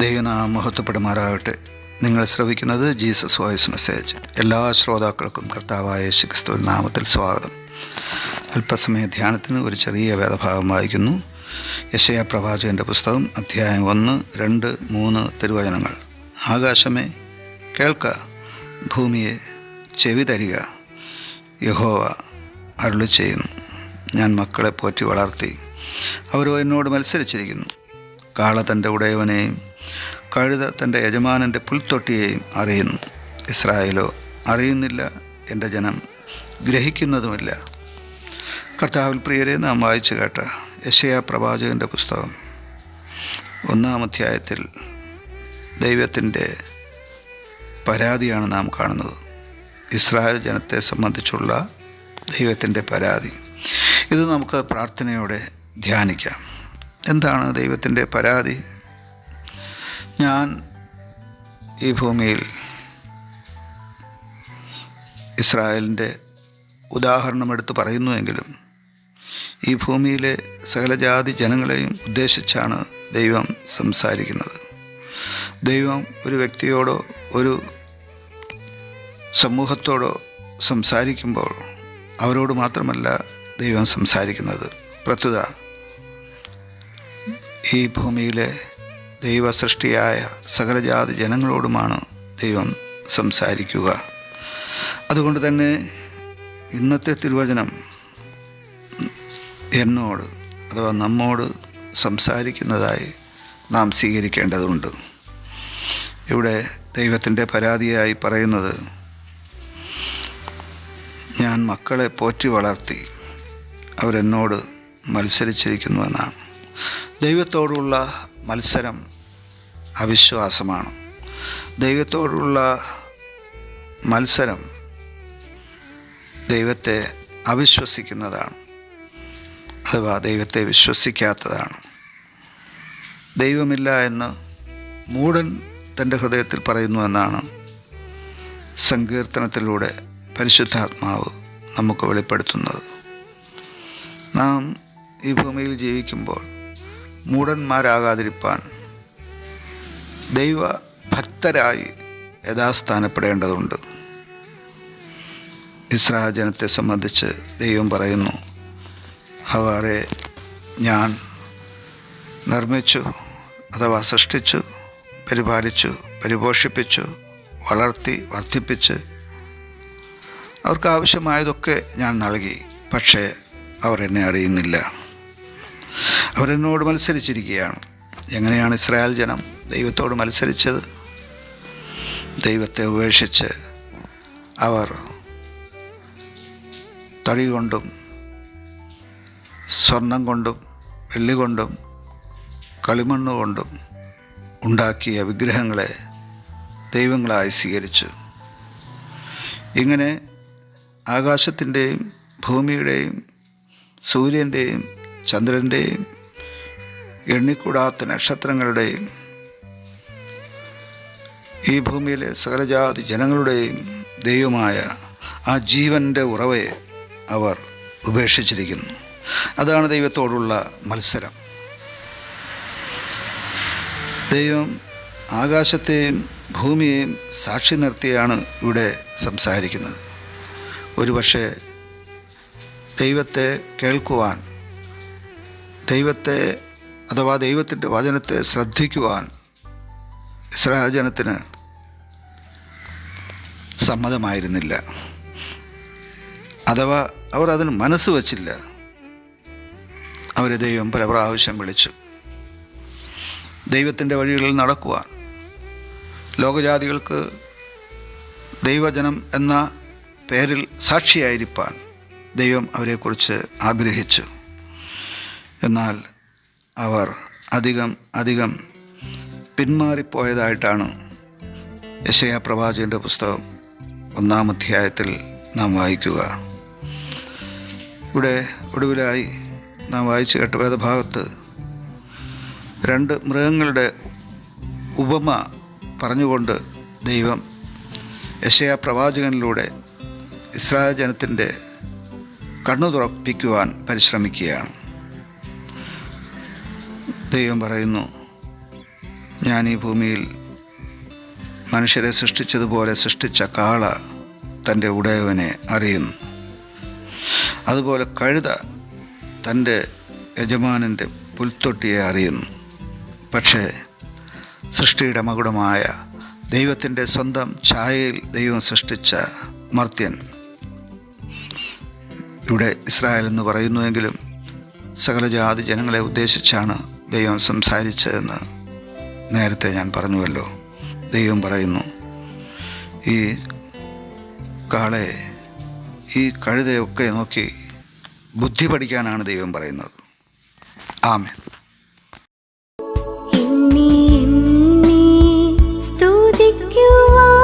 ദൈവനാമം മഹത്വപ്പെടുമാറാകട്ടെ. നിങ്ങൾ ശ്രവിക്കുന്നത് Jesus voice message. എല്ലാ ശ്രോതാക്കൾക്കും കർത്താവായ യേശുക്രിസ്തുവിൻ നാമത്തിൽ സ്വാഗതം. അല്പസമയ ധ്യാനത്തിന് ഒരു ചെറിയ വേദഭാഗം വായിക്കുന്നു. യെശയ്യാ പ്രവാചകൻ്റെ പുസ്തകം അധ്യായം 1, 2, 3 തിരുവചനങ്ങൾ. ആകാശമേ കേൾക്ക, ഭൂമിയെ ചെവി തരിക. യഹോവ അരുളി ചെയ്യുന്നു, ഞാൻ മക്കളെ പോറ്റി വളർത്തി, അവരോ എന്നോട് മത്സരിച്ചിരിക്കുന്നു. കാള തൻ്റെ ഉടയവനെയും കഴുത തൻ്റെ യജമാനൻ്റെ പുൽത്തൊട്ടിയെയും അറിയുന്നു. ഇസ്രായേലോ അറിയുന്നില്ല, എൻ്റെ ജനം ഗ്രഹിക്കുന്നതുമില്ല. കർത്താവിൽ പ്രിയരെ, നാം വായിച്ചു കേട്ട യെശയ്യാ പ്രവാചകൻ്റെ പുസ്തകം 1-ാം അധ്യായത്തിൽ ദൈവത്തിൻ്റെ പരാതിയാണ് നാം കാണുന്നത്. ഇസ്രായേൽ ജനത്തെ സംബന്ധിച്ചുള്ള ദൈവത്തിൻ്റെ പരാതി. ഇത് നമുക്ക് പ്രാർത്ഥനയോടെ ധ്യാനിക്കാം. എന്താണ് ദൈവത്തിൻ്റെ പരാതി? ഞാൻ ഈ ഭൂമിയിൽ ഇസ്രായേലിൻ്റെ ഉദാഹരണമെടുത്ത് പറയുന്നുവെങ്കിലും ഈ ഭൂമിയിലെ സകലജാതി ജനങ്ങളെയും ഉദ്ദേശിച്ചാണ് ദൈവം സംസാരിക്കുന്നത്. ദൈവം ഒരു വ്യക്തിയോടോ ഒരു സമൂഹത്തോടോ സംസാരിക്കുമ്പോൾ അവരോട് മാത്രമല്ല ദൈവം സംസാരിക്കുന്നത്. പ്രത്യുത ഈ ഭൂമിയിലെ ദൈവ സൃഷ്ടിയായ സകലജാതി ജനങ്ങളോടുമാണ് ദൈവം സംസാരിക്കുക. അതുകൊണ്ട് തന്നെ ഇന്നത്തെ തിരുവചനം എന്നോട് അഥവാ നമ്മോട് സംസാരിക്കുന്നതായി നാം സ്വീകരിക്കേണ്ടതുണ്ട്. ഇവിടെ ദൈവത്തിൻ്റെ പരാതിയായി പറയുന്നത്, ഞാൻ മക്കളെ പോറ്റി വളർത്തി, അവരെന്നോട് മത്സരിച്ചിരിക്കുന്നുവെന്നാണ്. ദൈവത്തോടുള്ള മത്സരം അവിശ്വാസമാണ്. ദൈവത്തോടുള്ള മത്സരം ദൈവത്തെ അവിശ്വസിക്കുന്നതാണ്, അഥവാ ദൈവത്തെ വിശ്വസിക്കാത്തതാണ്. ദൈവമില്ല എന്ന് മൂഢൻ തൻ്റെ ഹൃദയത്തിൽ പറയുന്നുവെന്നാണ് സങ്കീർത്തനത്തിലൂടെ പരിശുദ്ധാത്മാവ് നമുക്ക് വെളിപ്പെടുത്തുന്നത്. നാം ഈ ഭൂമിയിൽ ജീവിക്കുമ്പോൾ മൂഢന്മാരാകാതിരിപ്പാൻ ദൈവഭക്തരായി യഥാസ്ഥാനപ്പെടേണ്ടതുണ്ട്. ഇസ്രായേൽ ജനത്തെ സംബന്ധിച്ച് ദൈവം പറയുന്നു, അവരെ ഞാൻ നിർമ്മിച്ചു അഥവാ സൃഷ്ടിച്ചു, പരിപാലിച്ചു, പരിപോഷിപ്പിച്ചു, വളർത്തി, വർദ്ധിപ്പിച്ച് അവർക്ക് ആവശ്യമായതൊക്കെ ഞാൻ നൽകി. പക്ഷേ അവർ എന്നെ അറിയുന്നില്ല, അവരെന്നോട് മത്സരിച്ചിരിക്കുകയാണ്. എങ്ങനെയാണ് ഇസ്രായേൽ ജനം ദൈവത്തോട് മത്സരിച്ചത്? ദൈവത്തെ ഉപേക്ഷിച്ച് അവർ തടി കൊണ്ടും സ്വർണം കൊണ്ടും വെള്ളി കൊണ്ടും കളിമണ്ണ് കൊണ്ടും ഉണ്ടാക്കിയ വിഗ്രഹങ്ങളെ ദൈവങ്ങളായി സ്വീകരിച്ചു. ഇങ്ങനെ ആകാശത്തിൻ്റെയും ഭൂമിയുടെയും സൂര്യൻ്റെയും ചന്ദ്രൻ്റെയും എണ്ണിക്കൂടാത്ത നക്ഷത്രങ്ങളുടെയും ഈ ഭൂമിയിലെ സകലജാതി ജനങ്ങളുടെയും ദൈവമായ ആ ജീവൻ്റെ ഉറവയെ അവർ ഉപേക്ഷിച്ചിരിക്കുന്നു. അതാണ് ദൈവത്തോടുള്ള മത്സരം. ദൈവം ആകാശത്തെയും ഭൂമിയെയും സാക്ഷി നിർത്തിയാണ് ഇവിടെ സംസാരിക്കുന്നത്. ഒരുപക്ഷെ ദൈവത്തെ കേൾക്കുവാൻ, ദൈവത്തെ അഥവാ ദൈവത്തിൻ്റെ വചനത്തെ ശ്രദ്ധിക്കുവാൻ ഇസ്രായേൽ ജനത്തിന് സമ്മതമായിരുന്നില്ല, അഥവാ അവർ അതിന് മനസ്സ് വച്ചില്ല. അവരെ ദൈവം പല പ്രാവശ്യം വിളിച്ചു ദൈവത്തിൻ്റെ വഴികളിൽ നടക്കുവാൻ. ലോകജാതികൾക്ക് ദൈവജനം എന്ന പേരിൽ സാക്ഷിയായിരിക്കാൻ ദൈവം അവരെക്കുറിച്ച് ആഗ്രഹിച്ചു. എന്നാൽ അവർ അധികം പിന്മാറിപ്പോയതായിട്ടാണ് യെശയ്യാ പ്രവാചകൻ്റെ പുസ്തകം 1-ാം അധ്യായത്തിൽ നാം വായിക്കുക. ഇവിടെ ഒടുവിലായി നാം വായിച്ചു കേട്ട വേദഭാഗത്ത് 2 മൃഗങ്ങളുടെ ഉപമ പറഞ്ഞുകൊണ്ട് ദൈവം യെശയ്യാ പ്രവാചകനിലൂടെ ഇസ്രായേൽ ജനത്തിൻ്റെ കണ്ണു തുറപ്പിക്കുവാൻ പരിശ്രമിക്കുകയാണ്. ദൈവം പറയുന്നു, ഞാൻ ഈ ഭൂമിയിൽ മനുഷ്യരെ സൃഷ്ടിച്ചതുപോലെ സൃഷ്ടിച്ച കാള തൻ്റെ ഉടയവനെ അറിയുന്നു. അതുപോലെ കഴുത തൻ്റെ യജമാനൻ്റെ പുൽത്തൊട്ടിയെ അറിയുന്നു. പക്ഷേ സൃഷ്ടിയുടെ മകുടമായ ദൈവത്തിൻ്റെ സ്വന്തം ഛായയിൽ ദൈവം സൃഷ്ടിച്ച മർത്യൻ, ഇവിടെ ഇസ്രായേൽ എന്ന് പറയുന്നുവെങ്കിലും സകല ജാതി ജനങ്ങളെ ഉദ്ദേശിച്ചാണ് ദൈവം സംസാരിച്ചതെന്ന് നേരത്തെ ഞാൻ പറഞ്ഞുവല്ലോ. ദൈവം പറയുന്നു, ഈ കാളയെ, ഈ കഴുതയൊക്കെ നോക്കി ബുദ്ധി പഠിക്കാനാണ് ദൈവം പറയുന്നത്. ആമേൻ. സ്തുതിക്കുവാൻ